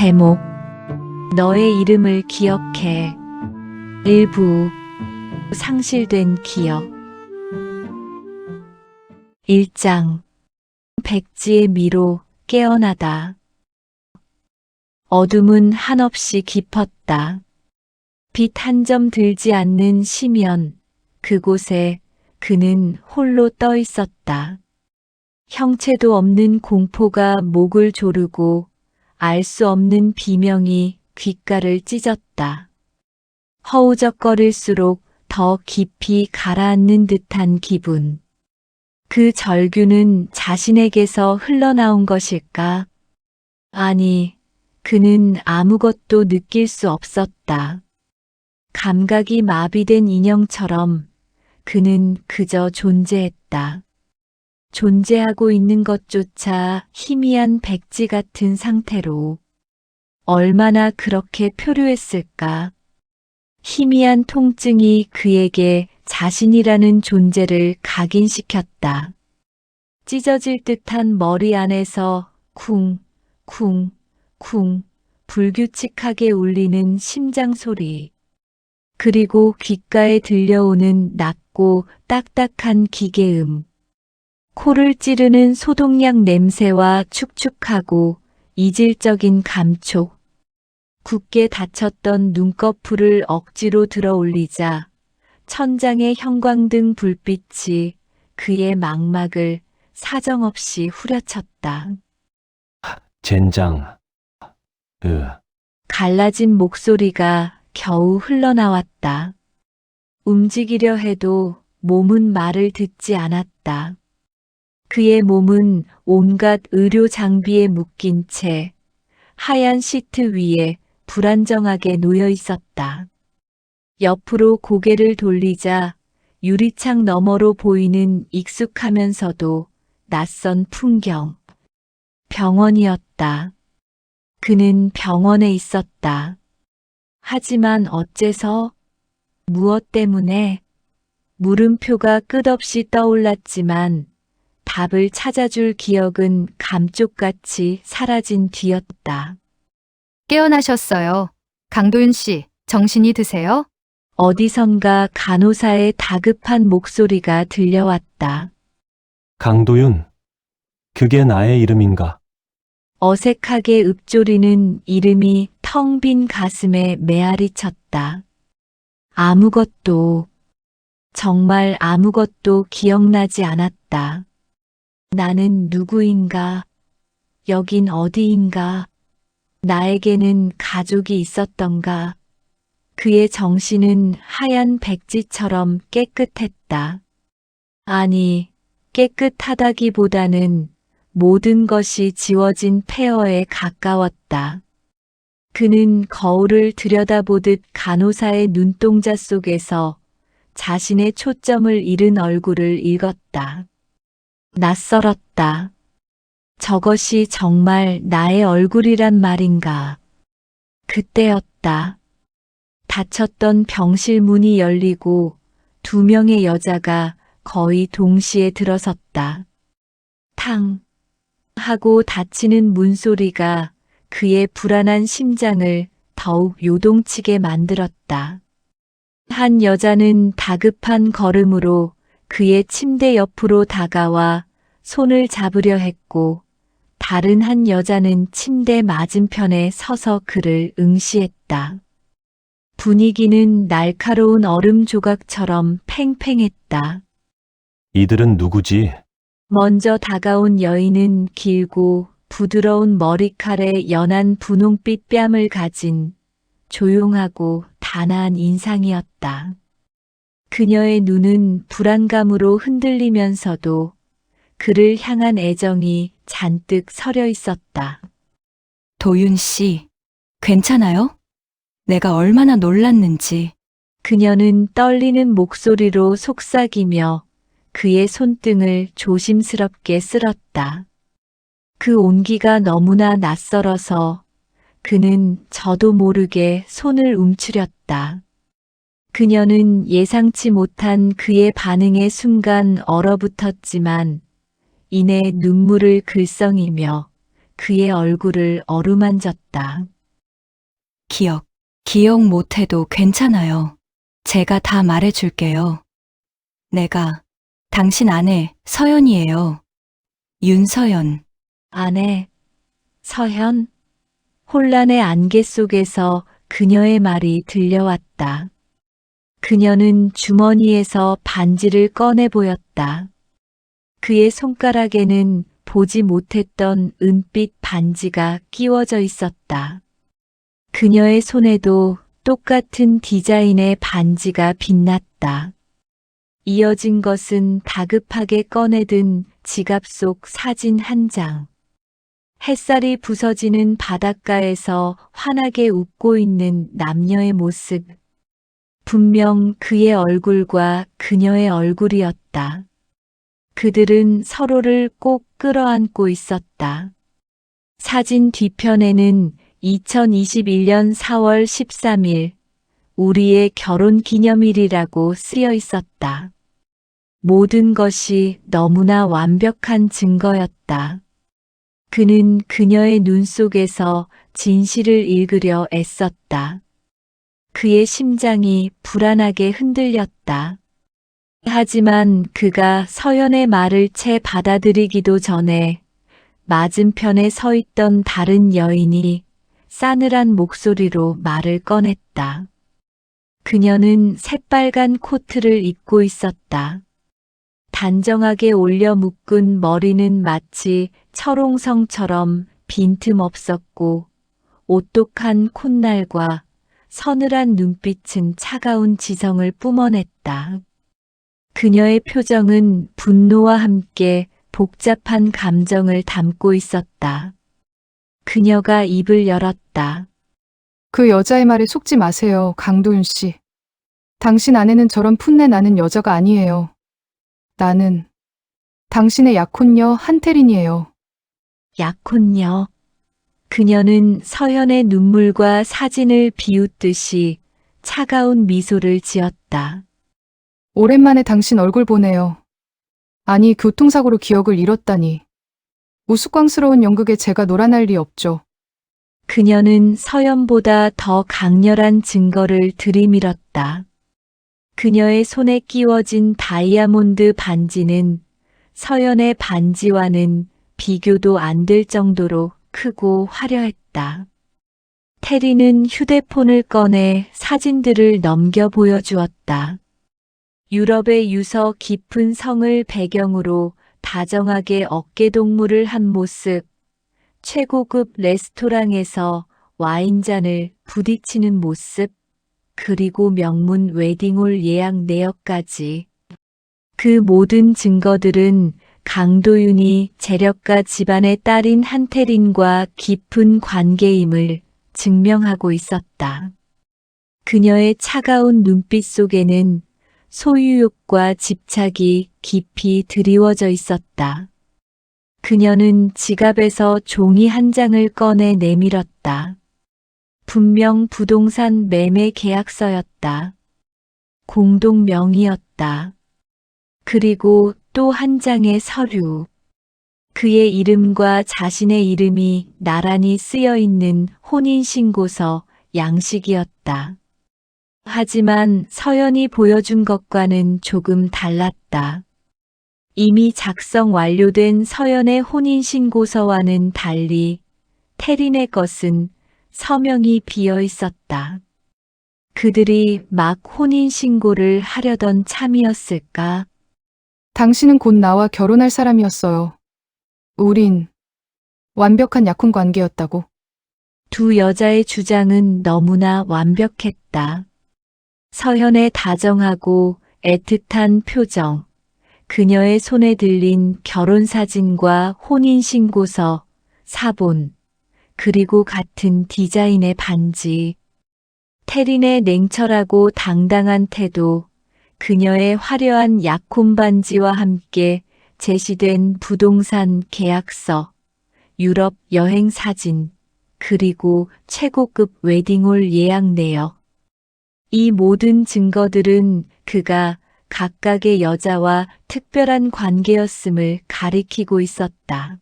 제목 너의 이름을 기억해. 일부 상실된 기억 1장 백지의 미로 깨어나다. 어둠은 한없이 깊었다. 빛 한 점 들지 않는 심연, 그곳에 그는 홀로 떠 있었다. 형체도 없는 공포가 목을 조르고 알 수 없는 비명이 귓가를 찢었다. 허우적거릴수록 더 깊이 가라앉는 듯한 기분. 그 절규는 자신에게서 흘러나온 것일까? 아니, 그는 아무것도 느낄 수 없었다. 감각이 마비된 인형처럼 그는 그저 존재했다. 존재하고 있는 것조차 희미한 백지 같은 상태로 얼마나 그렇게 표류했을까? 희미한 통증이 그에게 자신이라는 존재를 각인시켰다. 찢어질 듯한 머리 안에서 쿵, 쿵, 쿵 불규칙하게 울리는 심장 소리. 그리고 귓가에 들려오는 낮고 딱딱한 기계음. 코를 찌르는 소독약 냄새와 축축하고 이질적인 감촉. 굳게 닫혔던 눈꺼풀을 억지로 들어 올리자 천장의 형광등 불빛이 그의 망막을 사정없이 후려쳤다. 젠장. 갈라진 목소리가 겨우 흘러나왔다. 움직이려 해도 몸은 말을 듣지 않았다. 그의 몸은 온갖 의료 장비에 묶인 채 하얀 시트 위에 불안정하게 놓여 있었다. 옆으로 고개를 돌리자 유리창 너머로 보이는 익숙하면서도 낯선 풍경. 병원이었다. 그는 병원에 있었다. 하지만 어째서? 무엇 때문에? 물음표가 끝없이 떠올랐지만 답을 찾아줄 기억은 감쪽같이 사라진 뒤였다. 깨어나셨어요. 강도윤 씨, 정신이 드세요? 어디선가 간호사의 다급한 목소리가 들려왔다. 강도윤. 그게 나의 이름인가? 어색하게 읊조리는 이름이 텅 빈 가슴에 메아리 쳤다. 아무것도, 정말 아무것도 기억나지 않았다. 나는 누구인가? 여긴 어디인가? 나에게는 가족이 있었던가? 그의 정신은 하얀 백지처럼 깨끗했다. 아니, 깨끗하다기보다는 모든 것이 지워진 폐허에 가까웠다. 그는 거울을 들여다보듯 간호사의 눈동자 속에서 자신의 초점을 잃은 얼굴을 읽었다. 낯설었다. 저것이 정말 나의 얼굴이란 말인가. 그때였다. 닫혔던 병실 문이 열리고 2명의 여자가 거의 동시에 들어섰다. 탕 하고 닫히는 문소리가 그의 불안한 심장을 더욱 요동치게 만들었다. 한 여자는 다급한 걸음으로 그의 침대 옆으로 다가와 손을 잡으려 했고, 다른 한 여자는 침대 맞은편에 서서 그를 응시했다. 분위기는 날카로운 얼음 조각처럼 팽팽했다. 이들은 누구지? 먼저 다가온 여인은 길고 부드러운 머리칼에 연한 분홍빛 뺨을 가진 조용하고 단아한 인상이었다. 그녀의 눈은 불안감으로 흔들리면서도 그를 향한 애정이 잔뜩 서려 있었다. 도윤 씨, 괜찮아요? 내가 얼마나 놀랐는지. 그녀는 떨리는 목소리로 속삭이며 그의 손등을 조심스럽게 쓸었다. 그 온기가 너무나 낯설어서 그는 저도 모르게 손을 움츠렸다. 그녀는 예상치 못한 그의 반응에 순간 얼어붙었지만 이내 눈물을 글썽이며 그의 얼굴을 어루만졌다. 기억 못해도 괜찮아요. 제가 다 말해줄게요. 내가 당신 아내 서연이에요. 윤서연. 아내, 서현. 혼란의 안개 속에서 그녀의 말이 들려왔다. 그녀는 주머니에서 반지를 꺼내 보였다. 그의 손가락에는 보지 못했던 은빛 반지가 끼워져 있었다. 그녀의 손에도 똑같은 디자인의 반지가 빛났다. 이어진 것은 다급하게 꺼내든 지갑 속 사진 한 장. 햇살이 부서지는 바닷가에서 환하게 웃고 있는 남녀의 모습. 분명 그의 얼굴과 그녀의 얼굴이었다. 그들은 서로를 꼭 끌어안고 있었다. 사진 뒤편에는 2021년 4월 13일 우리의 결혼 기념일이라고 쓰여 있었다. 모든 것이 너무나 완벽한 증거였다. 그는 그녀의 눈 속에서 진실을 읽으려 애썼다. 그의 심장이 불안하게 흔들렸다. 하지만 그가 서연의 말을 채 받아들이기도 전에 맞은편에 서 있던 다른 여인이 싸늘한 목소리로 말을 꺼냈다. 그녀는 새빨간 코트를 입고 있었다. 단정하게 올려 묶은 머리는 마치 철옹성처럼 빈틈없었고 오똑한 콧날과 서늘한 눈빛은 차가운 지성을 뿜어냈다. 그녀의 표정은 분노와 함께 복잡한 감정을 담고 있었다. 그녀가 입을 열었다. 그 여자의 말에 속지 마세요, 강도윤 씨. 당신 아내는 저런 풋내 나는 여자가 아니에요. 나는 당신의 약혼녀 한태린이에요. 약혼녀. 그녀는 서연의 눈물과 사진을 비웃듯이 차가운 미소를 지었다. 오랜만에 당신 얼굴 보네요. 아니, 교통사고로 기억을 잃었다니. 우스꽝스러운 연극에 제가 놀아날 리 없죠. 그녀는 서연보다 더 강렬한 증거를 들이밀었다. 그녀의 손에 끼워진 다이아몬드 반지는 서연의 반지와는 비교도 안 될 정도로 크고 화려했다. 테리는 휴대폰을 꺼내 사진들을 넘겨 보여주었다. 유럽의 유서 깊은 성을 배경으로 다정하게 어깨동무를 한 모습, 최고급 레스토랑에서 와인잔을 부딪히는 모습, 그리고 명문 웨딩홀 예약 내역까지. 그 모든 증거들은 강도윤이 재력가 집안의 딸인 한태린과 깊은 관계임을 증명하고 있었다. 그녀의 차가운 눈빛 속에는 소유욕과 집착이 깊이 드리워져 있었다. 그녀는 지갑에서 종이 한 장을 꺼내 내밀었다. 분명 부동산 매매 계약서였다. 공동 명의였다. 그리고 또 한 장의 서류. 그의 이름과 자신의 이름이 나란히 쓰여 있는 혼인신고서 양식이었다. 하지만 서연이 보여준 것과는 조금 달랐다. 이미 작성 완료된 서연의 혼인신고서와는 달리 태린의 것은 서명이 비어 있었다. 그들이 막 혼인신고를 하려던 참이었을까? 당신은 곧 나와 결혼할 사람이었어요. 우린 완벽한 약혼 관계였다고. 두 여자의 주장은 너무나 완벽했다. 서현의 다정하고 애틋한 표정, 그녀의 손에 들린 결혼사진과 혼인신고서, 사본, 그리고 같은 디자인의 반지. 태린의 냉철하고 당당한 태도, 그녀의 화려한 약혼 반지와 함께 제시된 부동산 계약서, 유럽 여행 사진, 그리고 최고급 웨딩홀 예약 내역. 이 모든 증거들은 그가 각각의 여자와 특별한 관계였음을 가리키고 있었다.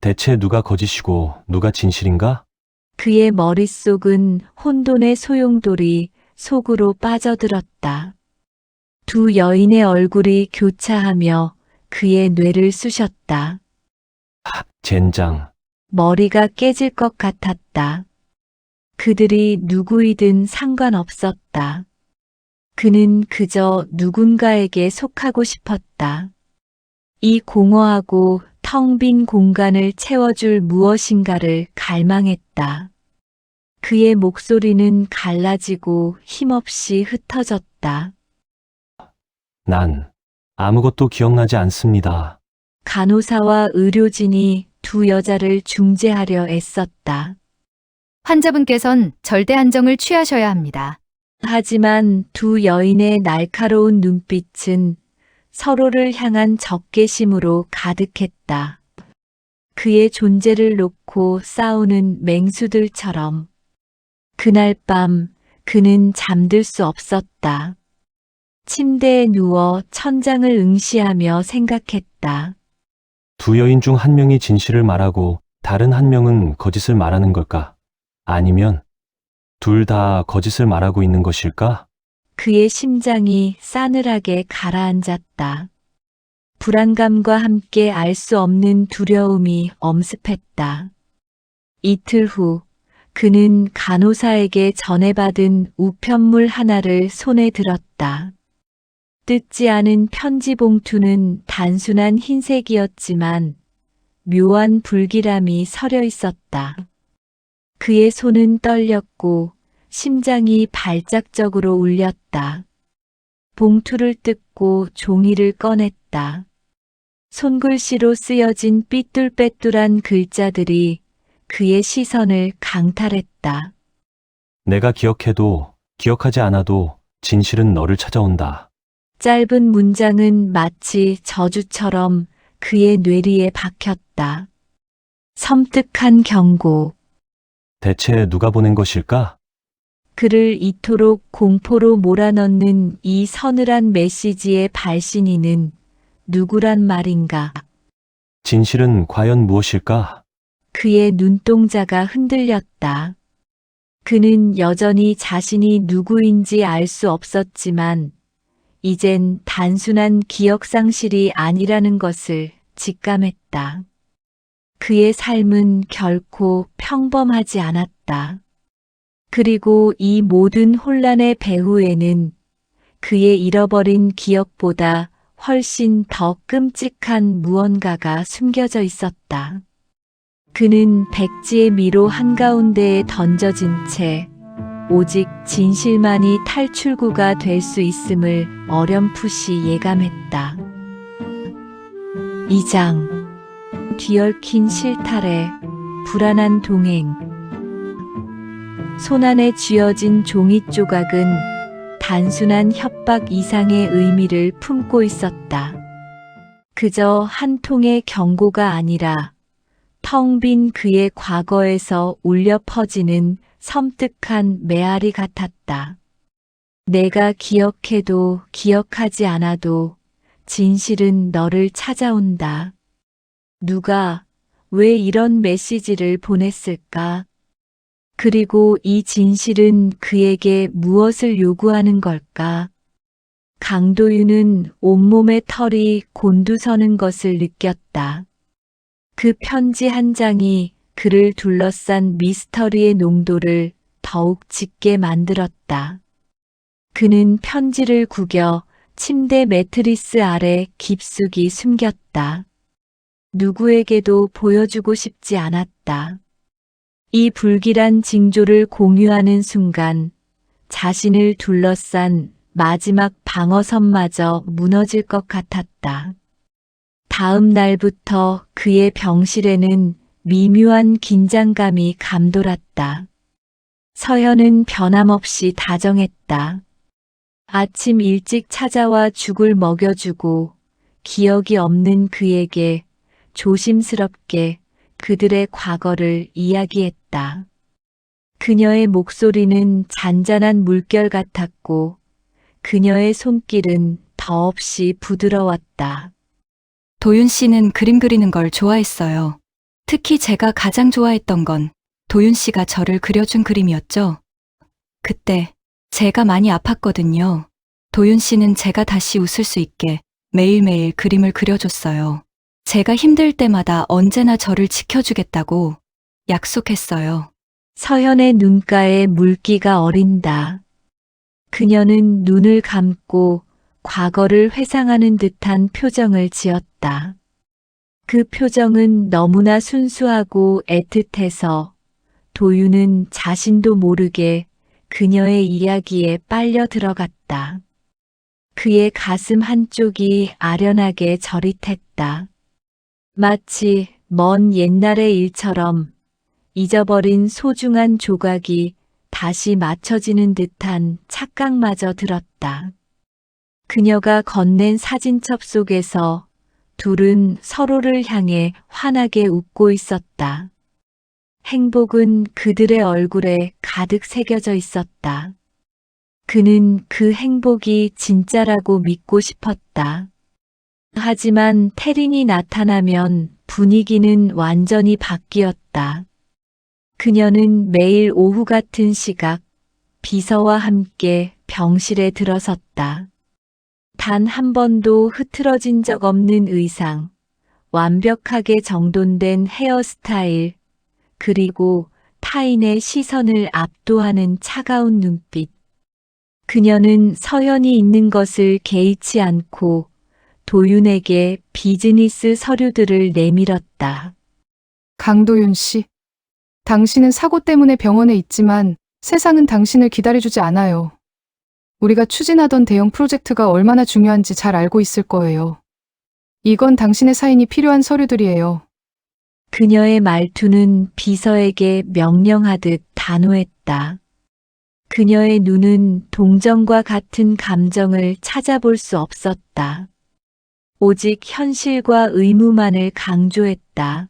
대체 누가 거짓이고 누가 진실인가? 그의 머릿속은 혼돈의 소용돌이 속으로 빠져들었다. 두 여인의 얼굴이 교차하며 그의 뇌를 쑤셨다. 젠장. 머리가 깨질 것 같았다. 그들이 누구이든 상관없었다. 그는 그저 누군가에게 속하고 싶었다. 이 공허하고 텅 빈 공간을 채워줄 무엇인가를 갈망했다. 그의 목소리는 갈라지고 힘없이 흩어졌다. 난 아무것도 기억나지 않습니다. 간호사와 의료진이 두 여자를 중재하려 애썼다. 환자분께선 절대 안정을 취하셔야 합니다. 하지만 두 여인의 날카로운 눈빛은 서로를 향한 적개심으로 가득했다. 그의 존재를 놓고 싸우는 맹수들처럼. 그날 밤 그는 잠들 수 없었다. 침대에 누워 천장을 응시하며 생각했다. 두 여인 중 한 명이 진실을 말하고 다른 한 명은 거짓을 말하는 걸까? 아니면 둘 다 거짓을 말하고 있는 것일까? 그의 심장이 싸늘하게 가라앉았다. 불안감과 함께 알 수 없는 두려움이 엄습했다. 이틀 후 그는 간호사에게 전해받은 우편물 하나를 손에 들었다. 뜯지 않은 편지 봉투는 단순한 흰색이었지만 묘한 불길함이 서려 있었다. 그의 손은 떨렸고 심장이 발작적으로 울렸다. 봉투를 뜯고 종이를 꺼냈다. 손글씨로 쓰여진 삐뚤빼뚤한 글자들이 그의 시선을 강탈했다. 내가 기억해도 기억하지 않아도 진실은 너를 찾아온다. 짧은 문장은 마치 저주처럼 그의 뇌리에 박혔다. 섬뜩한 경고. 대체 누가 보낸 것일까? 그를 이토록 공포로 몰아넣는 이 서늘한 메시지의 발신인은 누구란 말인가? 진실은 과연 무엇일까? 그의 눈동자가 흔들렸다. 그는 여전히 자신이 누구인지 알 수 없었지만 이젠 단순한 기억 상실이 아니라는 것을 직감했다. 그의 삶은 결코 평범하지 않았다. 그리고 이 모든 혼란의 배후에는 그의 잃어버린 기억보다 훨씬 더 끔찍한 무언가가 숨겨져 있었다. 그는 백지의 미로 한가운데에 던져진 채 오직 진실만이 탈출구가 될 수 있음을 어렴풋이 예감했다. 2장 뒤얽힌 실타래, 불안한 동행. 손안에 쥐어진 종이 조각은 단순한 협박 이상의 의미를 품고 있었다. 그저 한 통의 경고가 아니라 텅 빈 그의 과거에서 울려 퍼지는 섬뜩한 메아리 같았다. 내가 기억해도 기억하지 않아도 진실은 너를 찾아온다. 누가 왜 이런 메시지를 보냈을까? 그리고 이 진실은 그에게 무엇을 요구하는 걸까? 강도윤은 온몸의 털이 곤두서는 것을 느꼈다. 그 편지 한 장이 그를 둘러싼 미스터리의 농도를 더욱 짙게 만들었다. 그는 편지를 구겨 침대 매트리스 아래 깊숙이 숨겼다. 누구에게도 보여주고 싶지 않았다. 이 불길한 징조를 공유하는 순간 자신을 둘러싼 마지막 방어선마저 무너질 것 같았다. 다음 날부터 그의 병실에는 미묘한 긴장감이 감돌았다. 서연은 변함없이 다정했다. 아침 일찍 찾아와 죽을 먹여주고 기억이 없는 그에게 조심스럽게 그들의 과거를 이야기했다. 그녀의 목소리는 잔잔한 물결 같았고 그녀의 손길은 더없이 부드러웠다. 도윤 씨는 그림 그리는 걸 좋아했어요. 특히 제가 가장 좋아했던 건 도윤 씨가 저를 그려준 그림이었죠. 그때 제가 많이 아팠거든요. 도윤 씨는 제가 다시 웃을 수 있게 매일매일 그림을 그려줬어요. 제가 힘들 때마다 언제나 저를 지켜주겠다고 약속했어요. 서현의 눈가에 물기가 어린다. 그녀는 눈을 감고 과거를 회상하는 듯한 표정을 지었다. 그 표정은 너무나 순수하고 애틋해서 도윤은 자신도 모르게 그녀의 이야기에 빨려 들어갔다. 그의 가슴 한쪽이 아련하게 저릿했다. 마치 먼 옛날의 일처럼 잊어버린 소중한 조각이 다시 맞춰지는 듯한 착각마저 들었다. 그녀가 건넨 사진첩 속에서 둘은 서로를 향해 환하게 웃고 있었다. 행복은 그들의 얼굴에 가득 새겨져 있었다. 그는 그 행복이 진짜라고 믿고 싶었다. 하지만 태린이 나타나면 분위기는 완전히 바뀌었다. 그녀는 매일 오후 같은 시각 비서와 함께 병실에 들어섰다. 단 한 번도 흐트러진 적 없는 의상, 완벽하게 정돈된 헤어스타일, 그리고 타인의 시선을 압도하는 차가운 눈빛. 그녀는 서연이 있는 것을 개의치 않고 도윤에게 비즈니스 서류들을 내밀었다. 강도윤 씨, 당신은 사고 때문에 병원에 있지만 세상은 당신을 기다려주지 않아요. 우리가 추진하던 대형 프로젝트가 얼마나 중요한지 잘 알고 있을 거예요. 이건 당신의 사인이 필요한 서류들이에요. 그녀의 말투는 비서에게 명령하듯 단호했다. 그녀의 눈은 동정과 같은 감정을 찾아볼 수 없었다. 오직 현실과 의무만을 강조했다.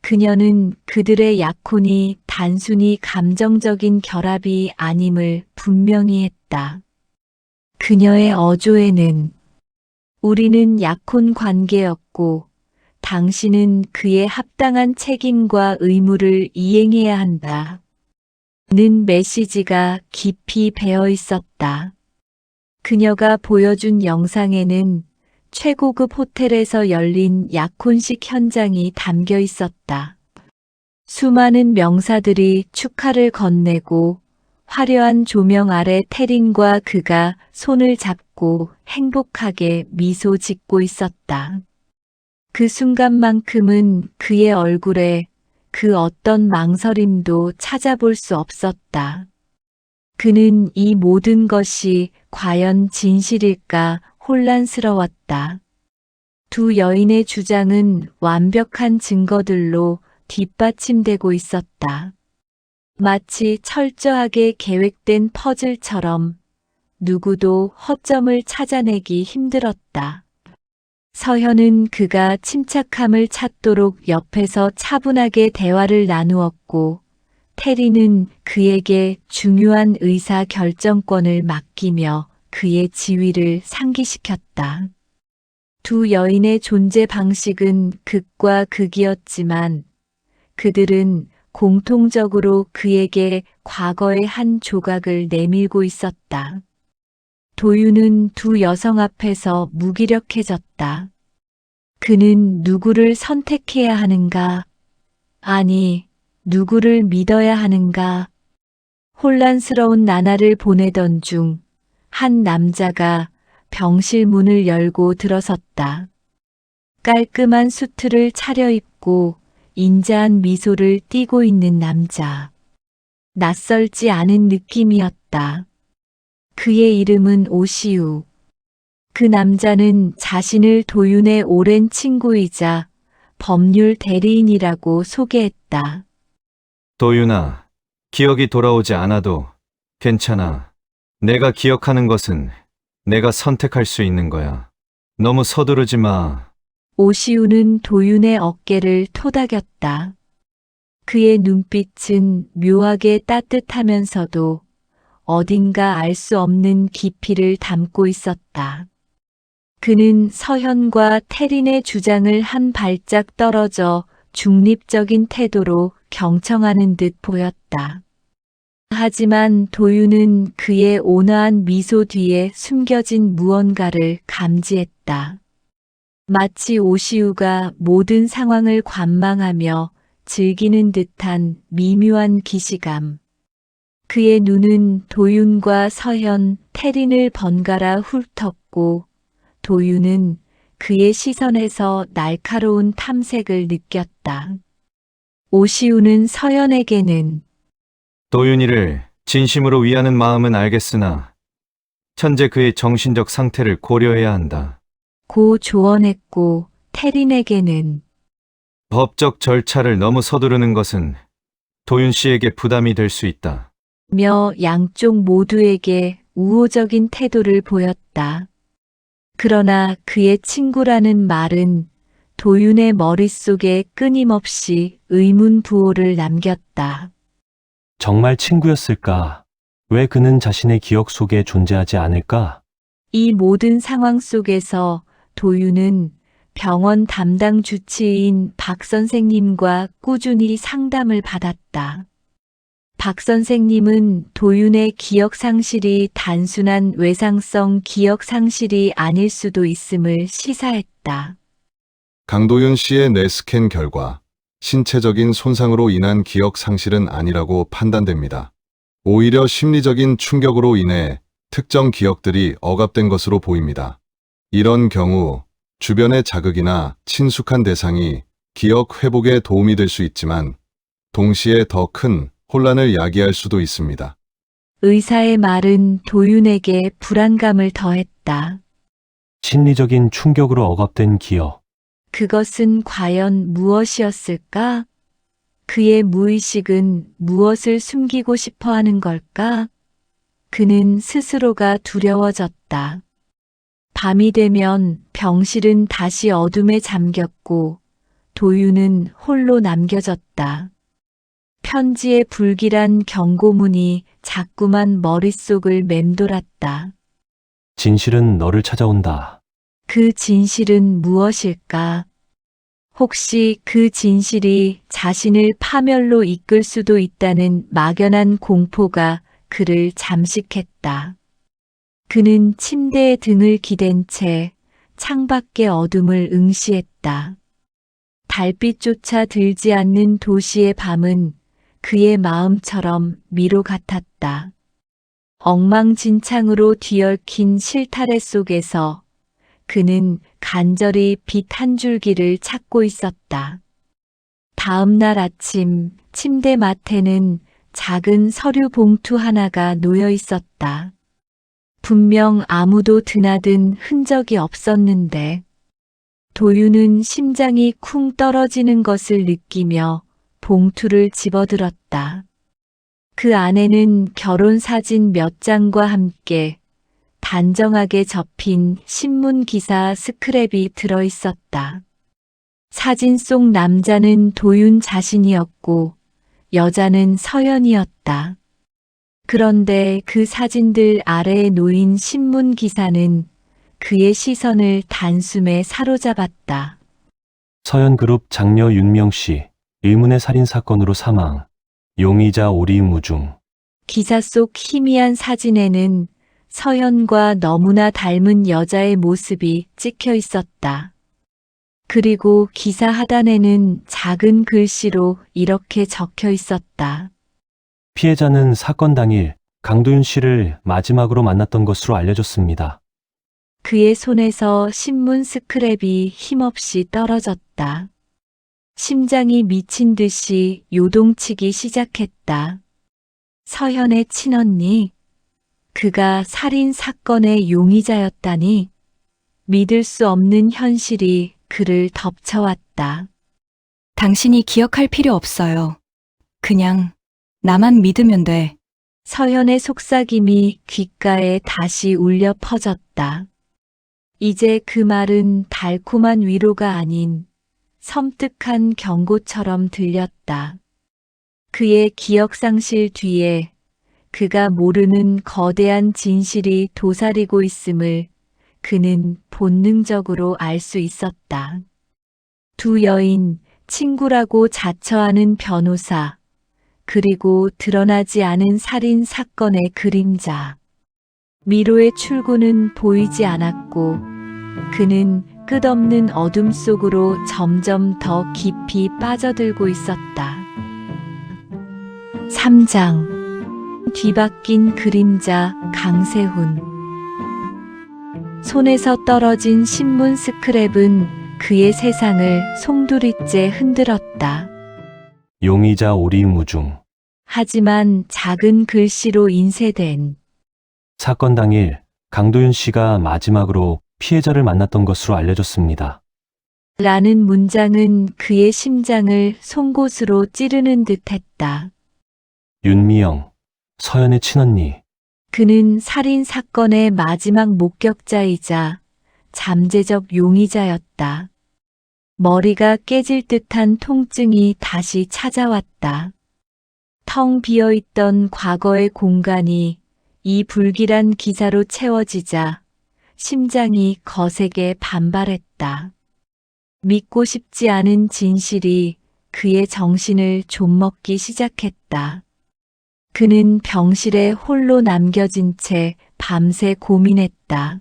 그녀는 그들의 약혼이 단순히 감정적인 결합이 아님을 분명히 했다. 그녀의 어조에는 우리는 약혼 관계였고 당신은 그에 합당한 책임과 의무를 이행해야 한다. 는 메시지가 깊이 배어 있었다. 그녀가 보여준 영상에는 최고급 호텔에서 열린 약혼식 현장이 담겨 있었다. 수많은 명사들이 축하를 건네고 화려한 조명 아래 태린과 그가 손을 잡고 행복하게 미소 짓고 있었다. 그 순간만큼은 그의 얼굴에 그 어떤 망설임도 찾아볼 수 없었다. 그는 이 모든 것이 과연 진실일까 혼란스러웠다. 두 여인의 주장은 완벽한 증거들로 뒷받침되고 있었다. 마치 철저하게 계획된 퍼즐처럼 누구도 허점을 찾아내기 힘들었다. 서현은 그가 침착함을 찾도록 옆에서 차분하게 대화를 나누었고, 태리는 그에게 중요한 의사 결정권을 맡기며 그의 지위를 상기시켰다. 두 여인의 존재 방식은 극과 극이었지만 그들은 공통적으로 그에게 과거의 한 조각을 내밀고 있었다. 도윤은 두 여성 앞에서 무기력해졌다. 그는 누구를 선택해야 하는가? 아니, 누구를 믿어야 하는가? 혼란스러운 나날을 보내던 중 한 남자가 병실 문을 열고 들어섰다. 깔끔한 수트를 차려입고 인자한 미소를 띠고 있는 남자. 낯설지 않은 느낌이었다. 그의 이름은 오시우. 그 남자는 자신을 도윤의 오랜 친구이자 법률 대리인이라고 소개했다. 도윤아, 기억이 돌아오지 않아도 괜찮아. 내가 기억하는 것은 내가 선택할 수 있는 거야. 너무 서두르지 마. 오시우는 도윤의 어깨를 토닥였다. 그의 눈빛은 묘하게 따뜻하면서도 어딘가 알 수 없는 깊이를 담고 있었다. 그는 서현과 태린의 주장을 한 발짝 떨어져 중립적인 태도로 경청하는 듯 보였다. 하지만 도윤은 그의 온화한 미소 뒤에 숨겨진 무언가를 감지했다. 마치 오시우가 모든 상황을 관망하며 즐기는 듯한 미묘한 기시감. 그의 눈은 도윤과 서현, 태린을 번갈아 훑었고 도윤은 그의 시선에서 날카로운 탐색을 느꼈다. 오시우는 서현에게는 도윤이를 진심으로 위하는 마음은 알겠으나 현재 그의 정신적 상태를 고려해야 한다. 고 조언했고 태린에게는 법적 절차를 너무 서두르는 것은 도윤 씨에게 부담이 될 수 있다. 며 양쪽 모두에게 우호적인 태도를 보였다. 그러나 그의 친구라는 말은 도윤의 머릿속에 끊임없이 의문부호를 남겼다. 정말 친구였을까? 왜 그는 자신의 기억 속에 존재하지 않을까? 이 모든 상황 속에서 도윤은 병원 담당 주치의인 박 선생님과 꾸준히 상담을 받았다. 박 선생님은 도윤의 기억 상실이 단순한 외상성 기억 상실이 아닐 수도 있음을 시사했다. 강도윤 씨의 뇌스캔 결과 신체적인 손상으로 인한 기억 상실은 아니라고 판단됩니다. 오히려 심리적인 충격으로 인해 특정 기억들이 억압된 것으로 보입니다. 이런 경우 주변의 자극이나 친숙한 대상이 기억 회복에 도움이 될 수 있지만 동시에 더 큰 혼란을 야기할 수도 있습니다. 의사의 말은 도윤에게 불안감을 더했다. 심리적인 충격으로 억압된 기억. 그것은 과연 무엇이었을까? 그의 무의식은 무엇을 숨기고 싶어 하는 걸까? 그는 스스로가 두려워졌다. 밤이 되면 병실은 다시 어둠에 잠겼고 도윤은 홀로 남겨졌다. 편지의 불길한 경고문이 자꾸만 머릿속을 맴돌았다. 진실은 너를 찾아온다. 그 진실은 무엇일까? 혹시 그 진실이 자신을 파멸로 이끌 수도 있다는 막연한 공포가 그를 잠식했다. 그는 침대에 등을 기댄 채 창밖의 어둠을 응시했다. 달빛조차 들지 않는 도시의 밤은 그의 마음처럼 미로 같았다. 엉망진창으로 뒤얽힌 실타래 속에서 그는 간절히 빛 한 줄기를 찾고 있었다. 다음 날 아침 침대 맡에는 작은 서류 봉투 하나가 놓여 있었다. 분명 아무도 드나든 흔적이 없었는데 도윤은 심장이 쿵 떨어지는 것을 느끼며 봉투를 집어들었다. 그 안에는 결혼 사진 몇 장과 함께 단정하게 접힌 신문 기사 스크랩이 들어 있었다. 사진 속 남자는 도윤 자신이었고 여자는 서연이었다. 그런데 그 사진들 아래에 놓인 신문 기사는 그의 시선을 단숨에 사로잡았다. 서현그룹 장녀 윤명 씨, 의문의 살인 사건으로 사망. 용의자 오리무중. 기사 속 희미한 사진에는 서연과 너무나 닮은 여자의 모습이 찍혀 있었다. 그리고 기사 하단에는 작은 글씨로 이렇게 적혀 있었다. 피해자는 사건 당일 강도윤 씨를 마지막으로 만났던 것으로 알려졌습니다. 그의 손에서 신문 스크랩이 힘없이 떨어졌다. 심장이 미친 듯이 요동치기 시작했다. 서현의 친언니, 그가 살인 사건의 용의자였다니 믿을 수 없는 현실이 그를 덮쳐왔다. 당신이 기억할 필요 없어요. 그냥 나만 믿으면 돼. 서현의 속삭임이 귓가에 다시 울려 퍼졌다. 이제 그 말은 달콤한 위로가 아닌 섬뜩한 경고처럼 들렸다. 그의 기억상실 뒤에 그가 모르는 거대한 진실이 도사리고 있음을 그는 본능적으로 알 수 있었다. 두 여인, 친구라고 자처하는 변호사, 그리고 드러나지 않은 살인 사건의 그림자. 미로의 출구는 보이지 않았고 그는 끝없는 어둠 속으로 점점 더 깊이 빠져들고 있었다. 3장. 뒤바뀐 그림자 강세훈. 손에서 떨어진 신문 스크랩은 그의 세상을 송두리째 흔들었다. 용의자 오리무중. 하지만 작은 글씨로 인쇄된 사건 당일 강도윤 씨가 마지막으로 피해자를 만났던 것으로 알려졌습니다. 라는 문장은 그의 심장을 송곳으로 찌르는 듯했다. 윤미영, 서연의 친언니. 그는 살인 사건의 마지막 목격자이자 잠재적 용의자였다. 머리가 깨질 듯한 통증이 다시 찾아왔다. 텅 비어있던 과거의 공간이 이 불길한 기사로 채워지자 심장이 거세게 반발했다. 믿고 싶지 않은 진실이 그의 정신을 좀먹기 시작했다. 그는 병실에 홀로 남겨진 채 밤새 고민했다.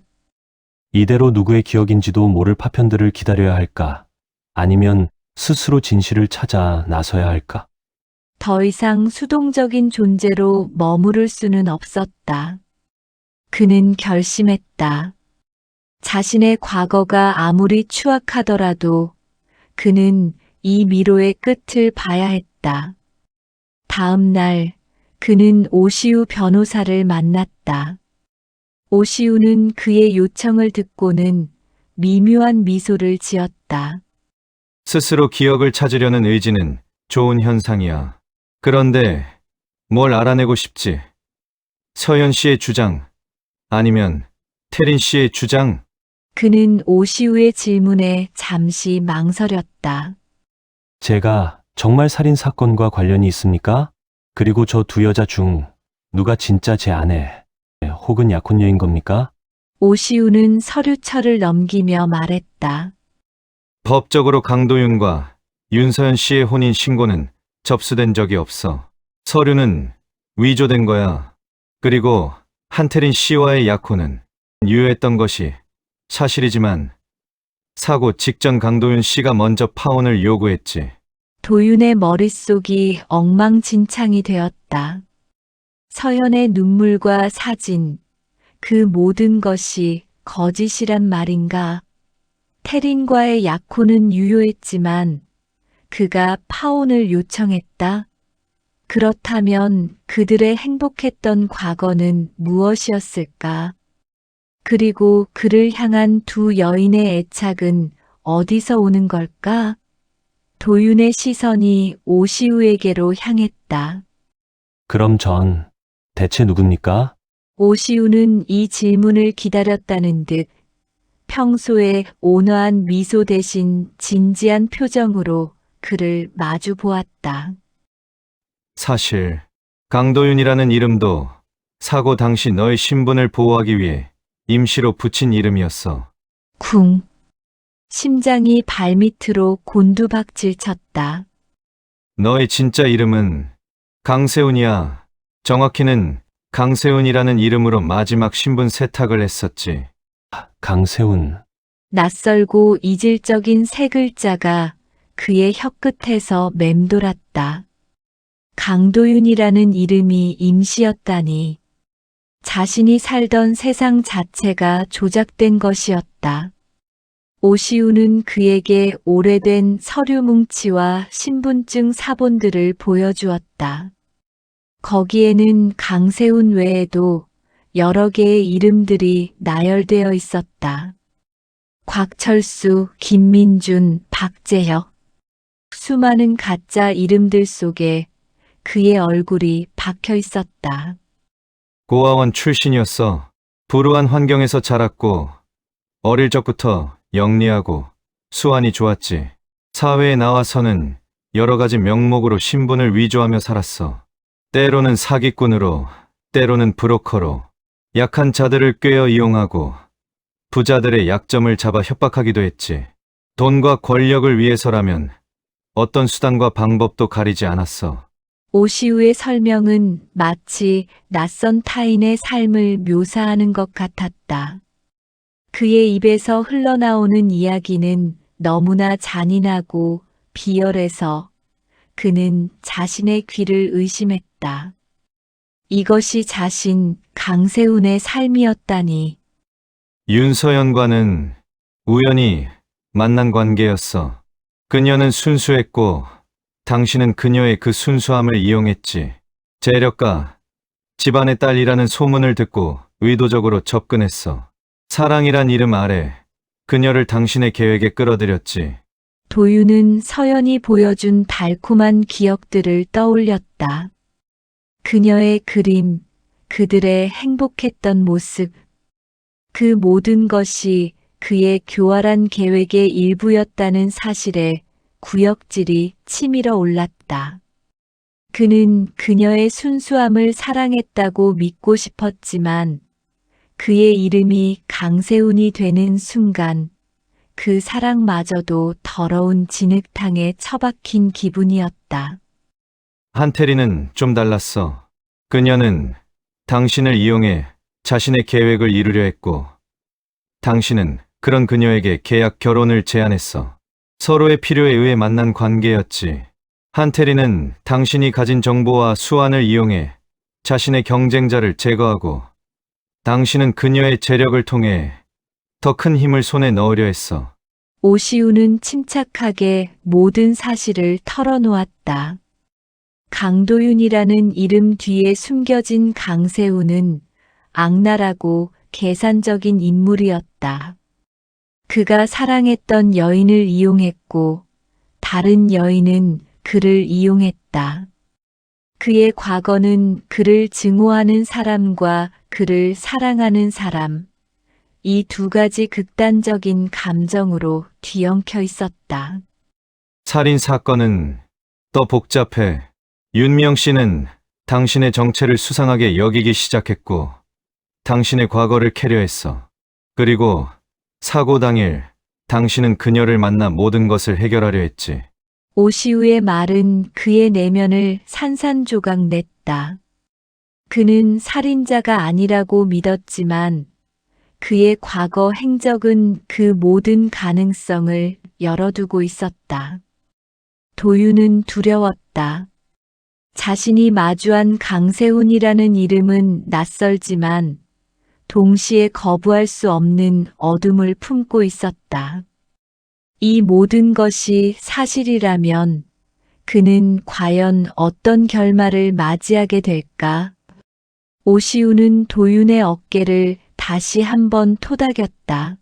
이대로 누구의 기억인지도 모를 파편들을 기다려야 할까? 아니면 스스로 진실을 찾아 나서야 할까? 더 이상 수동적인 존재로 머무를 수는 없었다. 그는 결심했다. 자신의 과거가 아무리 추악하더라도 그는 이 미로의 끝을 봐야 했다. 다음 날 그는 오시우 변호사를 만났다. 오시우는 그의 요청을 듣고는 미묘한 미소를 지었다. 스스로 기억을 찾으려는 의지는 좋은 현상이야. 그런데 뭘 알아내고 싶지? 서연 씨의 주장, 아니면 태린 씨의 주장? 그는 오시우의 질문에 잠시 망설였다. 제가 정말 살인 사건과 관련이 있습니까? 그리고 저 두 여자 중 누가 진짜 제 아내 혹은 약혼녀인 겁니까? 오시우는 서류철을 넘기며 말했다. 법적으로 강도윤과 윤서연 씨의 혼인 신고는 접수된 적이 없어. 서류는 위조된 거야. 그리고 한태린 씨와의 약혼은 유효했던 것이 사실이지만 사고 직전 강도윤 씨가 먼저 파혼을 요구했지. 도윤의 머릿속이 엉망진창이 되었다. 서연의 눈물과 사진, 그 모든 것이 거짓이란 말인가? 태린과의 약혼은 유효했지만 그가 파혼을 요청했다? 그렇다면 그들의 행복했던 과거는 무엇이었을까? 그리고 그를 향한 두 여인의 애착은 어디서 오는 걸까? 도윤의 시선이 오시우에게로 향했다. 그럼 전 대체 누굽니까? 오시우는 이 질문을 기다렸다는 듯 평소의 온화한 미소 대신 진지한 표정으로 그를 마주 보았다. 사실 강도윤이라는 이름도 사고 당시 너의 신분을 보호하기 위해 임시로 붙인 이름이었어. 쿵. 심장이 발밑으로 곤두박질 쳤다. 너의 진짜 이름은 강세훈이야. 정확히는 강세훈이라는 이름으로 마지막 신분 세탁을 했었지. 강세훈. 낯설고 이질적인 세 글자가 그의 혀끝에서 맴돌았다. 강도윤이라는 이름이 임시였다니. 자신이 살던 세상 자체가 조작된 것이었다. 오시우는 그에게 오래된 서류 뭉치와 신분증 사본들을 보여주었다. 거기에는 강세훈 외에도 여러 개의 이름들이 나열되어 있었다. 곽철수, 김민준, 박재혁. 수많은 가짜 이름들 속에 그의 얼굴이 박혀 있었다. 고아원 출신이었어. 불우한 환경에서 자랐고 어릴 적부터 영리하고 수완이 좋았지. 사회에 나와서는 여러 가지 명목으로 신분을 위조하며 살았어. 때로는 사기꾼으로, 때로는 브로커로 약한 자들을 꿰어 이용하고 부자들의 약점을 잡아 협박하기도 했지. 돈과 권력을 위해서라면 어떤 수단과 방법도 가리지 않았어. 오시우의 설명은 마치 낯선 타인의 삶을 묘사하는 것 같았다. 그의 입에서 흘러나오는 이야기는 너무나 잔인하고 비열해서 그는 자신의 귀를 의심했다. 이것이 자신 강세훈의 삶이었다니. 윤서연과는 우연히 만난 관계였어. 그녀는 순수했고 당신은 그녀의 그 순수함을 이용했지. 재력가, 집안의 딸이라는 소문을 듣고 의도적으로 접근했어. 사랑이란 이름 아래 그녀를 당신의 계획에 끌어들였지. 도윤은 서연이 보여준 달콤한 기억들을 떠올렸다. 그녀의 그림, 그들의 행복했던 모습, 그 모든 것이 그의 교활한 계획의 일부였다는 사실에 구역질이 치밀어 올랐다. 그는 그녀의 순수함을 사랑했다고 믿고 싶었지만 그의 이름이 강세훈이 되는 순간 그 사랑마저도 더러운 진흙탕에 처박힌 기분이었다. 한태리는 좀 달랐어. 그녀는 당신을 이용해 자신의 계획을 이루려 했고, 당신은 그런 그녀에게 계약 결혼을 제안했어. 서로의 필요에 의해 만난 관계였지. 한태리는 당신이 가진 정보와 수완을 이용해 자신의 경쟁자를 제거하고, 당신은 그녀의 재력을 통해 더 큰 힘을 손에 넣으려 했어. 오시우는 침착하게 모든 사실을 털어놓았다. 강도윤이라는 이름 뒤에 숨겨진 강세훈은 악랄하고 계산적인 인물이었다. 그가 사랑했던 여인을 이용했고 다른 여인은 그를 이용했다. 그의 과거는 그를 증오하는 사람과 그를 사랑하는 사람, 이 두 가지 극단적인 감정으로 뒤엉켜 있었다. 살인 사건은 더 복잡해. 윤미영 씨는 당신의 정체를 수상하게 여기기 시작했고, 당신의 과거를 캐려 했어. 그리고 사고 당일, 당신은 그녀를 만나 모든 것을 해결하려 했지. 오시우의 말은 그의 내면을 산산조각 냈다. 그는 살인자가 아니라고 믿었지만 그의 과거 행적은 그 모든 가능성을 열어두고 있었다. 도윤은 두려웠다. 자신이 마주한 강세훈이라는 이름은 낯설지만 동시에 거부할 수 없는 어둠을 품고 있었다. 이 모든 것이 사실이라면 그는 과연 어떤 결말을 맞이하게 될까? 오시우는 도윤의 어깨를 다시 한번 토닥였다.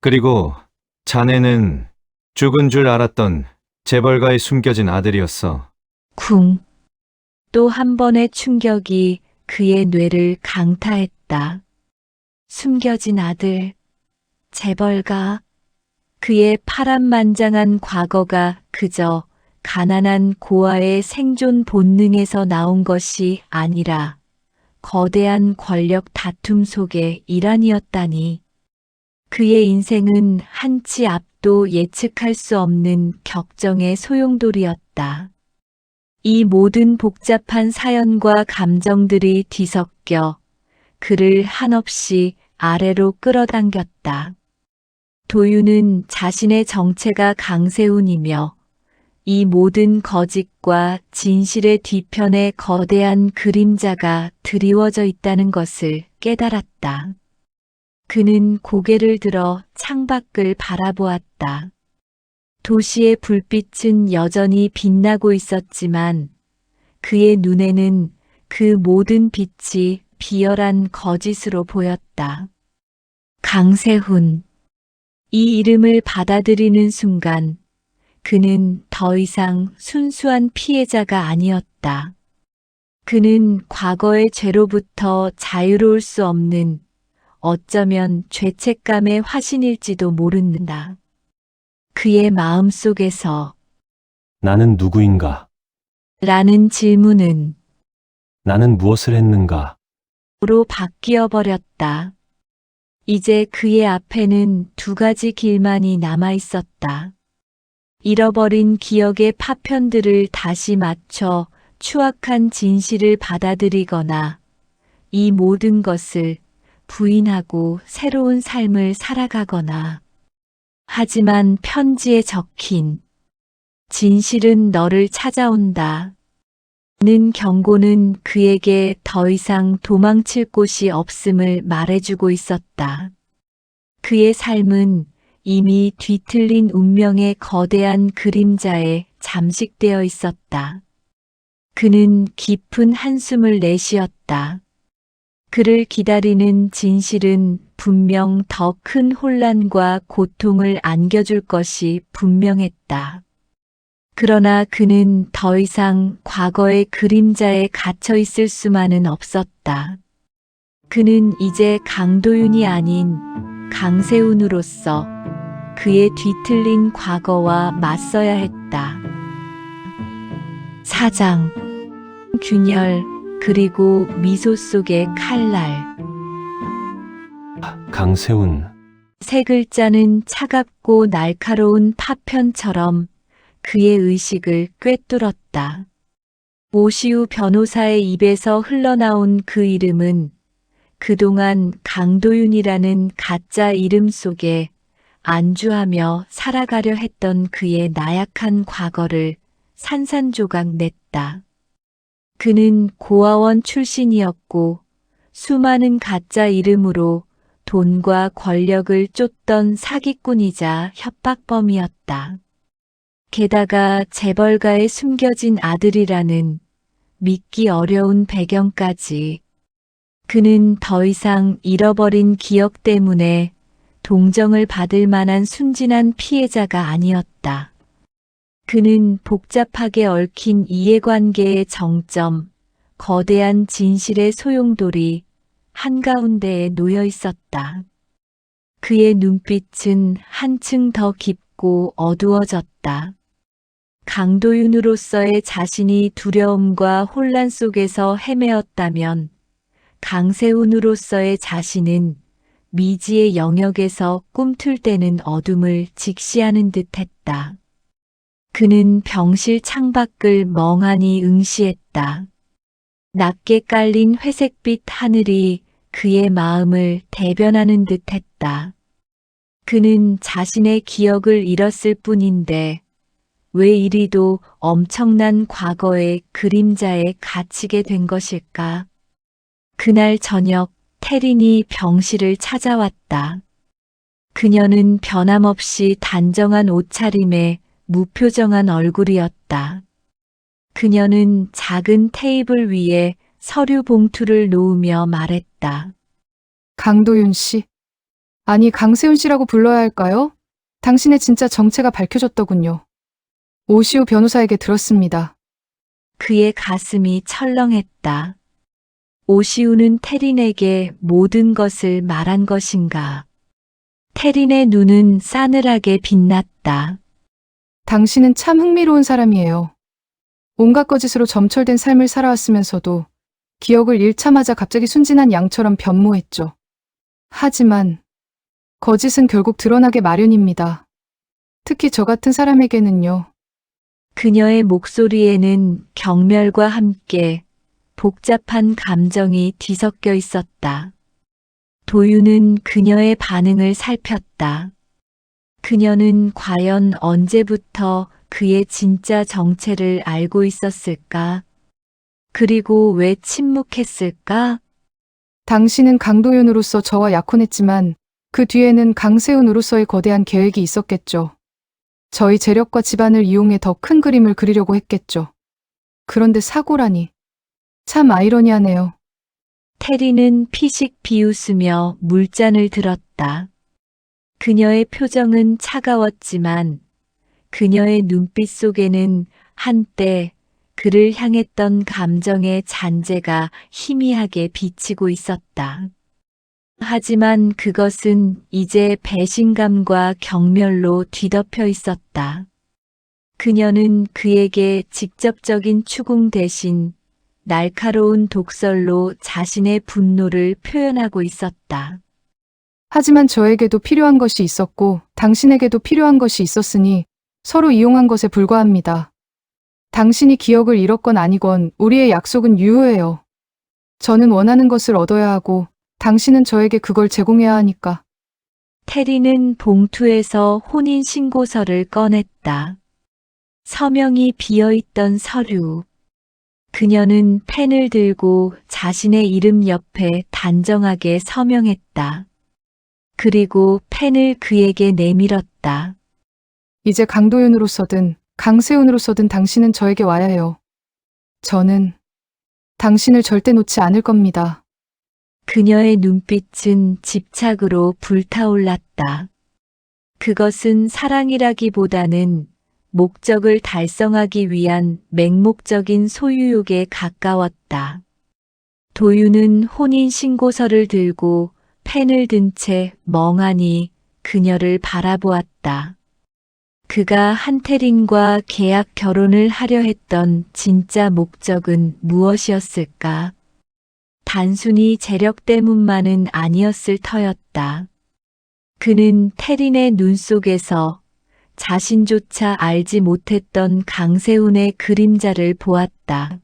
그리고 자네는 죽은 줄 알았던 재벌가에 숨겨진 아들이었어. 쿵. 또 한 번의 충격이 그의 뇌를 강타했다. 숨겨진 아들, 재벌가. 그의 파란만장한 과거가 그저 가난한 고아의 생존 본능에서 나온 것이 아니라 거대한 권력 다툼 속의 일환이었다니. 그의 인생은 한치 앞도 예측할 수 없는 격정의 소용돌이였다. 이 모든 복잡한 사연과 감정들이 뒤섞여 그를 한없이 아래로 끌어당겼다. 도윤은 자신의 정체가 강세훈이며 이 모든 거짓과 진실의 뒤편에 거대한 그림자가 드리워져 있다는 것을 깨달았다. 그는 고개를 들어 창밖을 바라보았다. 도시의 불빛은 여전히 빛나고 있었지만 그의 눈에는 그 모든 빛이 비열한 거짓으로 보였다. 강세훈. 이 이름을 받아들이는 순간 그는 더 이상 순수한 피해자가 아니었다. 그는 과거의 죄로부터 자유로울 수 없는 어쩌면 죄책감의 화신일지도 모른다. 그의 마음 속에서 나는 누구인가? 라는 질문은 나는 무엇을 했는가? 로 바뀌어 버렸다. 이제 그의 앞에는 두 가지 길만이 남아 있었다. 잃어버린 기억의 파편들을 다시 맞춰 추악한 진실을 받아들이거나 이 모든 것을 부인하고 새로운 삶을 살아가거나. 하지만 편지에 적힌 진실은 너를 찾아온다 는 경고는 그에게 더 이상 도망칠 곳이 없음을 말해주고 있었다. 그의 삶은 이미 뒤틀린 운명의 거대한 그림자에 잠식되어 있었다. 그는 깊은 한숨을 내쉬었다. 그를 기다리는 진실은 분명 더 큰 혼란과 고통을 안겨줄 것이 분명했다. 그러나 그는 더 이상 과거의 그림자에 갇혀 있을 수만은 없었다. 그는 이제 강도윤이 아닌 강세훈으로서 그의 뒤틀린 과거와 맞서야 했다. 사장, 균열, 그리고 미소 속의 칼날. 강세훈, 세 글자는 차갑고 날카로운 파편처럼 그의 의식을 꿰뚫었다. 오시우 변호사의 입에서 흘러나온 그 이름은 그동안 강도윤이라는 가짜 이름 속에 안주하며 살아가려 했던 그의 나약한 과거를 산산조각 냈다. 그는 고아원 출신이었고 수많은 가짜 이름으로 돈과 권력을 쫓던 사기꾼이자 협박범이었다. 게다가 재벌가에 숨겨진 아들이라는 믿기 어려운 배경까지. 그는 더 이상 잃어버린 기억 때문에 동정을 받을 만한 순진한 피해자가 아니었다. 그는 복잡하게 얽힌 이해관계의 정점, 거대한 진실의 소용돌이 한가운데에 놓여 있었다. 그의 눈빛은 한층 더 깊고 어두워졌다. 강도윤으로서의 자신이 두려움과 혼란 속에서 헤매었다면 강세훈으로서의 자신은 미지의 영역에서 꿈틀대는 어둠을 직시하는 듯했다. 그는 병실 창밖을 멍하니 응시했다. 낮게 깔린 회색빛 하늘이 그의 마음을 대변하는 듯했다. 그는 자신의 기억을 잃었을 뿐인데 왜 이리도 엄청난 과거의 그림자에 갇히게 된 것일까? 그날 저녁 태린이 병실을 찾아왔다. 그녀는 변함없이 단정한 옷차림에 무표정한 얼굴이었다. 그녀는 작은 테이블 위에 서류 봉투를 놓으며 말했다. 강도윤 씨. 아니, 강세훈 씨라고 불러야 할까요? 당신의 진짜 정체가 밝혀졌더군요. 오시우 변호사에게 들었습니다. 그의 가슴이 철렁했다. 오시우는 태린에게 모든 것을 말한 것인가? 태린의 눈은 싸늘하게 빛났다. 당신은 참 흥미로운 사람이에요. 온갖 거짓으로 점철된 삶을 살아왔으면서도 기억을 잃자마자 갑자기 순진한 양처럼 변모했죠. 하지만 거짓은 결국 드러나게 마련입니다. 특히 저 같은 사람에게는요. 그녀의 목소리에는 경멸과 함께 복잡한 감정이 뒤섞여 있었다. 도윤은 그녀의 반응을 살폈다. 그녀는 과연 언제부터 그의 진짜 정체를 알고 있었을까? 그리고 왜 침묵했을까? 당신은 강도윤으로서 저와 약혼했지만 그 뒤에는 강세훈으로서의 거대한 계획이 있었겠죠. 저희 재력과 집안을 이용해 더 큰 그림을 그리려고 했겠죠. 그런데 사고라니. 참 아이러니하네요. 테리는 피식 비웃으며 물잔을 들었다. 그녀의 표정은 차가웠지만 그녀의 눈빛 속에는 한때 그를 향했던 감정의 잔재가 희미하게 비치고 있었다. 하지만 그것은 이제 배신감과 경멸로 뒤덮여 있었다. 그녀는 그에게 직접적인 추궁 대신 날카로운 독설로 자신의 분노를 표현하고 있었다. 하지만 저에게도 필요한 것이 있었고 당신에게도 필요한 것이 있었으니 서로 이용한 것에 불과합니다. 당신이 기억을 잃었건 아니건 우리의 약속은 유효해요. 저는 원하는 것을 얻어야 하고 당신은 저에게 그걸 제공해야 하니까. 테리는 봉투에서 혼인신고서를 꺼냈다. 서명이 비어있던 서류. 그녀는 펜을 들고 자신의 이름 옆에 단정하게 서명했다. 그리고 펜을 그에게 내밀었다. 이제 강도윤으로서든 강세훈으로서든 당신은 저에게 와야 해요. 저는 당신을 절대 놓지 않을 겁니다. 그녀의 눈빛은 집착으로 불타올랐다. 그것은 사랑이라기보다는 목적을 달성하기 위한 맹목적인 소유욕에 가까웠다. 도윤은 혼인신고서를 들고 펜을 든 채 멍하니 그녀를 바라보았다. 그가 한태린과 계약 결혼을 하려 했던 진짜 목적은 무엇이었을까? 단순히 재력 때문만은 아니었을 터였다. 그는 태린의 눈 속에서 자신조차 알지 못했던 강세훈의 그림자를 보았다.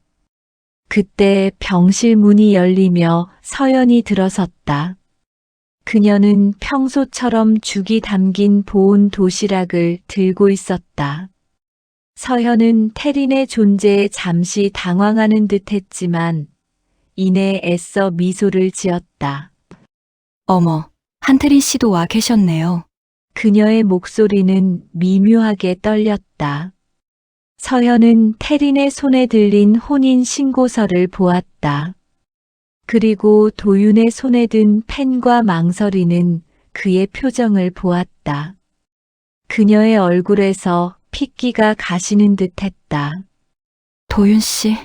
그때 병실 문이 열리며 서연이 들어섰다. 그녀는 평소처럼 죽이 담긴 보온 도시락을 들고 있었다. 서현은 태린의 존재에 잠시 당황하는 듯 했지만 이내 애써 미소를 지었다. 어머, 한태린 씨도 와 계셨네요. 그녀의 목소리는 미묘하게 떨렸다. 서현은 태린의 손에 들린 혼인 신고서를 보았다. 그리고 도윤의 손에 든 펜과 망설이는 그의 표정을 보았다. 그녀의 얼굴에서 핏기가 가시는 듯했다. 도윤 씨,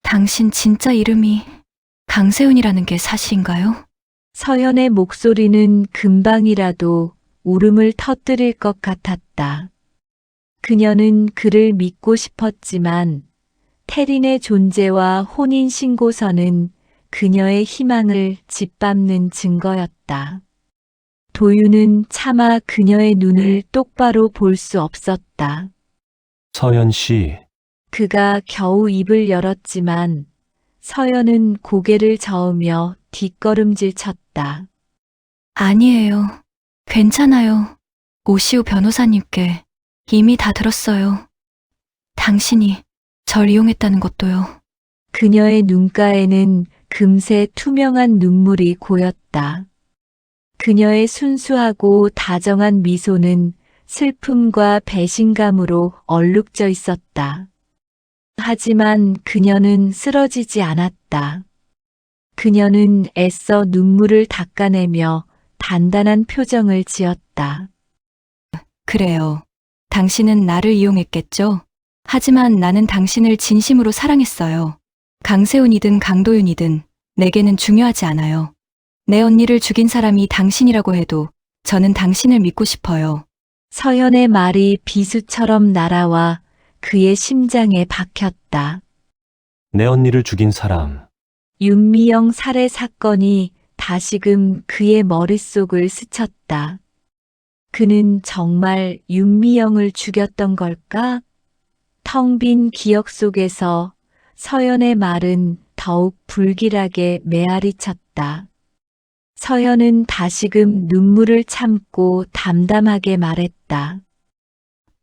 당신 진짜 이름이 강세훈이라는 게 사실인가요? 서연의 목소리는 금방이라도 울음을 터뜨릴 것 같았다. 그녀는 그를 믿고 싶었지만 태린의 존재와 혼인신고서는 그녀의 희망을 짓밟는 증거였다. 도윤은 차마 그녀의 눈을 똑바로 볼 수 없었다. 서연 씨, 그가 겨우 입을 열었지만 서연은 고개를 저으며 뒷걸음질 쳤다. 아니에요. 괜찮아요. 오시우 변호사님께 이미 다 들었어요. 당신이 절 이용했다는 것도요. 그녀의 눈가에는 금세 투명한 눈물이 고였다. 그녀의 순수하고 다정한 미소는 슬픔과 배신감으로 얼룩져 있었다. 하지만 그녀는 쓰러지지 않았다. 그녀는 애써 눈물을 닦아내며 단단한 표정을 지었다. 그래요. 당신은 나를 이용했겠죠? 하지만 나는 당신을 진심으로 사랑했어요. 강세훈이든 강도윤이든 내게는 중요하지 않아요. 내 언니를 죽인 사람이 당신이라고 해도 저는 당신을 믿고 싶어요. 서연의 말이 비수처럼 날아와 그의 심장에 박혔다. 내 언니를 죽인 사람. 윤미영 살해 사건이 다시금 그의 머릿속을 스쳤다. 그는 정말 윤미영을 죽였던 걸까? 텅 빈 기억 속에서 서연의 말은 더욱 불길하게 메아리 쳤다. 서연은 다시금 눈물을 참고 담담하게 말했다.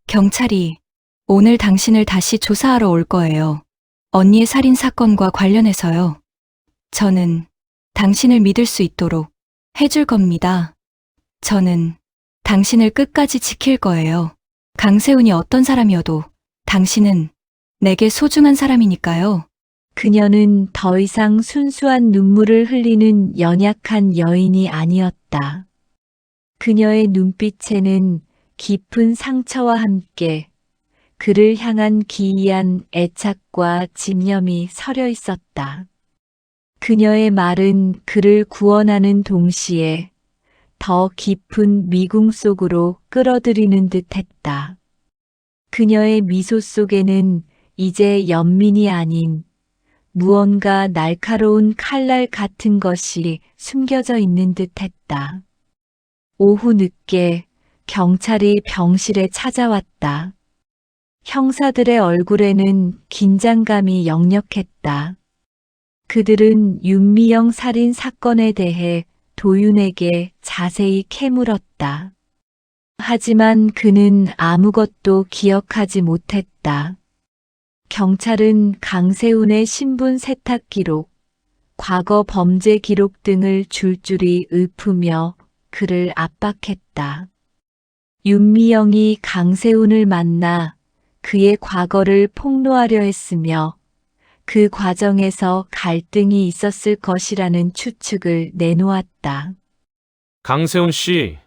경찰이 오늘 당신을 다시 조사하러 올 거예요. 언니의 살인 사건과 관련해서요. 저는 당신을 믿을 수 있도록 해줄 겁니다. 저는 당신을 끝까지 지킬 거예요. 강세훈이 어떤 사람이어도 당신은 내게 소중한 사람이니까요. 그녀는 더 이상 순수한 눈물을 흘리는 연약한 여인이 아니었다. 그녀의 눈빛에는 깊은 상처와 함께 그를 향한 기이한 애착과 집념이 서려 있었다. 그녀의 말은 그를 구원하는 동시에 더 깊은 미궁 속으로 끌어들이는 듯했다. 그녀의 미소 속에는 이제 연민이 아닌 무언가 날카로운 칼날 같은 것이 숨겨져 있는 듯했다. 오후 늦게 경찰이 병실에 찾아왔다. 형사들의 얼굴에는 긴장감이 역력했다. 그들은 윤미영 살인 사건에 대해 도윤에게 자세히 캐물었다. 하지만 그는 아무것도 기억하지 못했다. 경찰은 강세훈의 신분 세탁 기록, 과거 범죄 기록 등을 줄줄이 읊으며 그를 압박했다. 윤미영이 강세훈을 만나 그의 과거를 폭로하려 했으며 그 과정에서 갈등이 있었을 것이라는 추측을 내놓았다. 강세훈 씨,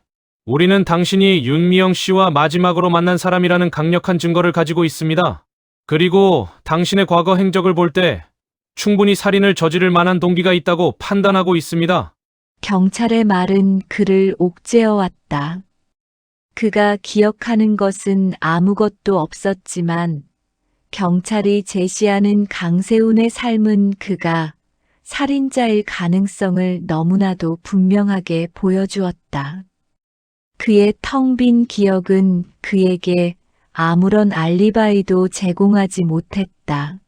우리는 당신이 윤미영 씨와 마지막으로 만난 사람이라는 강력한 증거를 가지고 있습니다. 그리고 당신의 과거 행적을 볼 때 충분히 살인을 저지를 만한 동기가 있다고 판단하고 있습니다. 경찰의 말은 그를 옥죄어왔다. 그가 기억하는 것은 아무것도 없었지만 경찰이 제시하는 강세훈의 삶은 그가 살인자일 가능성을 너무나도 분명하게 보여주었다. 그의 텅 빈 기억은 그에게 아무런 알리바이도 제공하지 못했다.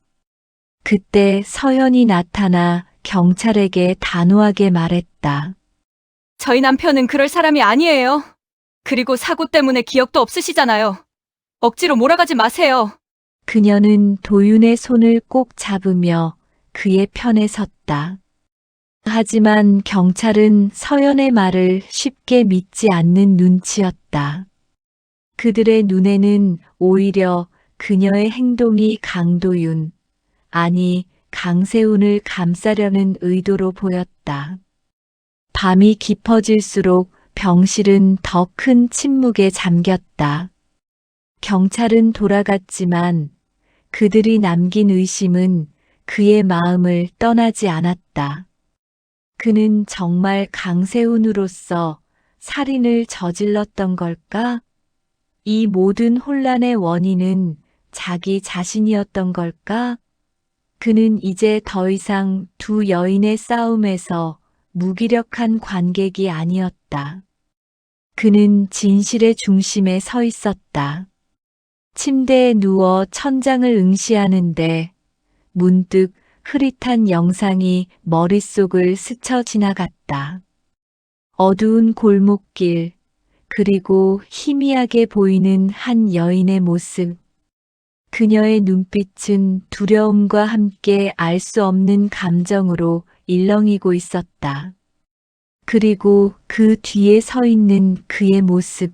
그때 서연이 나타나 경찰에게 단호하게 말했다. 저희 남편은 그럴 사람이 아니에요. 그리고 사고 때문에 기억도 없으시잖아요. 억지로 몰아가지 마세요. 그녀는 도윤의 손을 꼭 잡으며 그의 편에 섰다. 하지만 경찰은 서연의 말을 쉽게 믿지 않는 눈치였다. 그들의 눈에는 오히려 그녀의 행동이 강도윤, 아니 강세훈을 감싸려는 의도로 보였다. 밤이 깊어질수록 병실은 더 큰 침묵에 잠겼다. 경찰은 돌아갔지만 그들이 남긴 의심은 그의 마음을 떠나지 않았다. 그는 정말 강세훈으로서 살인을 저질렀던 걸까? 이 모든 혼란의 원인은 자기 자신이었던 걸까? 그는 이제 더 이상 두 여인의 싸움에서 무기력한 관객이 아니었다. 그는 진실의 중심에 서 있었다. 침대에 누워 천장을 응시하는데 문득 흐릿한 영상이 머릿속을 스쳐 지나갔다. 어두운 골목길, 그리고 희미하게 보이는 한 여인의 모습. 그녀의 눈빛은 두려움과 함께 알 수 없는 감정으로 일렁이고 있었다. 그리고 그 뒤에 서 있는 그의 모습.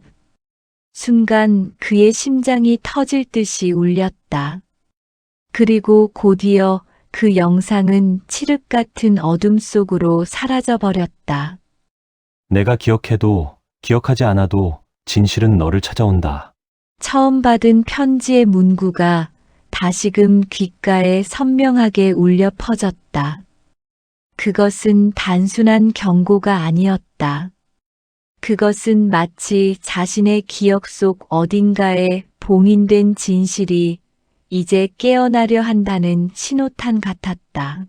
순간 그의 심장이 터질 듯이 울렸다. 그리고 곧이어 그 영상은 칠흑 같은 어둠 속으로 사라져 버렸다. 내가 기억해도 기억하지 않아도 진실은 너를 찾아온다. 처음 받은 편지의 문구가 다시금 귓가에 선명하게 울려 퍼졌다. 그것은 단순한 경고가 아니었다. 그것은 마치 자신의 기억 속 어딘가에 봉인된 진실이 이제 깨어나려 한다는 신호탄 같았다.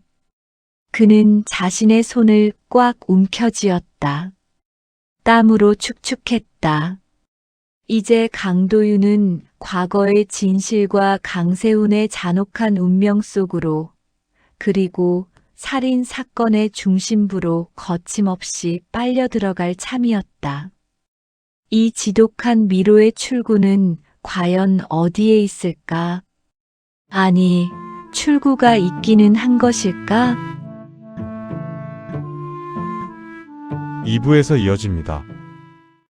그는 자신의 손을 꽉 움켜쥐었다. 땀으로 축축했다. 이제 강도윤은 과거의 진실과 강세훈의 잔혹한 운명 속으로, 그리고 살인 사건의 중심부로 거침없이 빨려 들어갈 참이었다. 이 지독한 미로의 출구는 과연 어디에 있을까? 아니, 출구가 있기는 한 것일까? 2부에서 이어집니다.